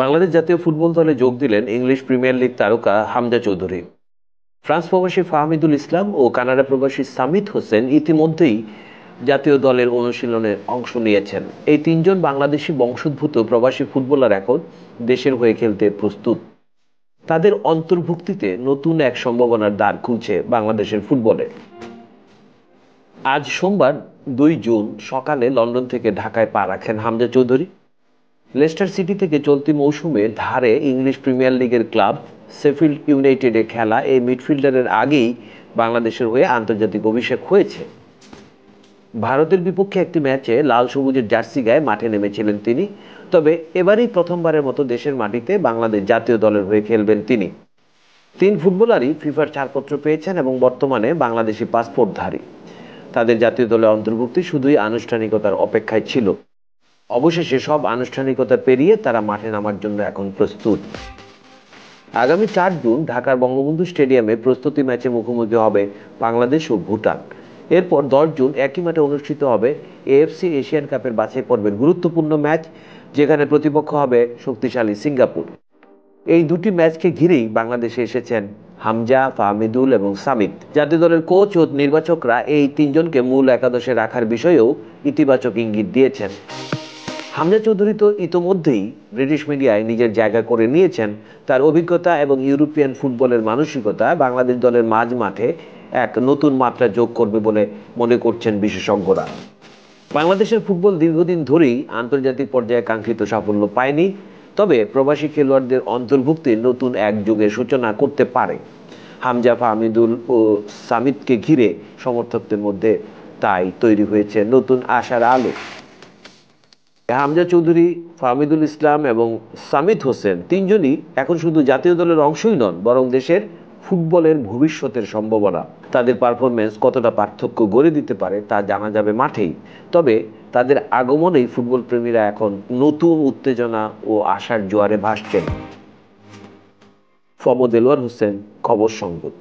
বাংলাদেশ জাতীয় ফুটবল দলে যোগ দিলেন ইংলিশ প্রিমিয়ার লিগ তারকা হামজা চৌধুরী। ফ্রান্স প্রবাসী ফাহমিদুল ইসলাম ও কানাডা প্রবাসী সামিত হোসেন ইতিমধ্যেই জাতীয় দলের অনুশীলনে অংশ নিয়েছেন। এই তিনজন বাংলাদেশি বংশোদ্ভূত প্রবাসী ফুটবলার এখন দেশের হয়ে খেলতে প্রস্তুত। তাদের অন্তর্ভুক্তিতে নতুন এক সম্ভাবনার দ্বার খুলছে বাংলাদেশের ফুটবলে। আজ সোমবার 2 জুন সকালে লন্ডন থেকে ঢাকায় পা রাখেন হামজা চৌধুরী। লেস্টার সিটি থেকে চলতি মৌসুমে ধারে ইংলিশ প্রিমিয়ার লিগের ক্লাব শেফিল্ড ইউনাইটেডে খেলা এই মিডফিল্ডারের আগেই বাংলাদেশের হয়ে আন্তর্জাতিক অভিষেক হয়েছে। ভারতের বিপক্ষে একটি ম্যাচে লাল সবুজের জার্সি গায়ে মাঠে নেমেছিলেন তিনি। তবে এবারই প্রথমবারের মতো দেশের মাটিতে বাংলাদেশ জাতীয় দলের হয়ে খেলবেন তিনি। 3 ফুটবলারই ফিফার ছাড়পত্র পেয়েছেন এবং বর্তমানে বাংলাদেশি পাসপোর্টধারী। তাদের জাতীয় দলে অন্তর্ভুক্তি শুধুই আনুষ্ঠানিকতার অপেক্ষায় ছিল। অবশেষে সব আনুষ্ঠানিকতা পেরিয়ে তারা মাঠে নামার জন্য এখন প্রস্তুত। আগামী 4 জুন ঢাকার বঙ্গবন্ধু স্টেডিয়ামে প্রস্তুতি ম্যাচে মুখোমুখি হবে বাংলাদেশ ও ভুটান। এরপর 10 জুন একই মাঠে অনুষ্ঠিত হবে এএফসি এশিয়ান কাপের বাছাই পর্বের গুরুত্বপূর্ণ ম্যাচ, যেখানে প্রতিপক্ষ হবে শক্তিশালী সিঙ্গাপুর। এই দুটি ম্যাচকে ঘিরেই বাংলাদেশে এসেছেন হামজা, ফাহমিদুল এবং সামিত। জাতীয় দলের কোচ ও নির্বাচকরা এই তিনজনকে মূল একাদশে রাখার বিষয়েও ইতিবাচক ইঙ্গিত দিয়েছেন। হামজা চৌধুরী তো ইতোমধ্যেই ব্রিটিশ মিডিয়ায় নিজের জায়গা করে নিয়েছেন। তার অভিজ্ঞতা এবং ইউরোপিয়ান ফুটবলের মানসিকতা বাংলাদেশ দলের মাঝ মাঠে এক নতুন মাত্রা যোগ করবে বলে মনে করছেন বিশেষজ্ঞরা। বাংলাদেশের ফুটবল দীর্ঘদিন ধরেই আন্তর্জাতিক পর্যায়ে কাঙ্ক্ষিত সাফল্য পায়নি, তবে প্রবাসী খেলোয়াড়দের অন্তর্ভুক্তি নতুন এক যুগের সূচনা করতে পারে। হামজা, ফাহমিদুল ও সামিতকে ঘিরে সমর্থকদের মধ্যে তাই তৈরি হয়েছে নতুন আশার আলো। হামজা চৌধুরী, ফাহমিদুল ইসলাম এবং সামিত হোসেন তিনজনই এখন শুধু জাতীয় দলের অংশই নন, বরং দেশের ফুটবলের ভবিষ্যতের সম্ভাবনা। তাদের পারফরমেন্স কতটা পার্থক্য গড়ে দিতে পারে তা জানা যাবে মাঠেই। তবে তাদের আগমনেই ফুটবল প্রেমীরা এখন নতুন উত্তেজনা ও আশার জোয়ারে ভাসছেন। ফমো দেলোয়ার হোসেন, খবর সংবাদ।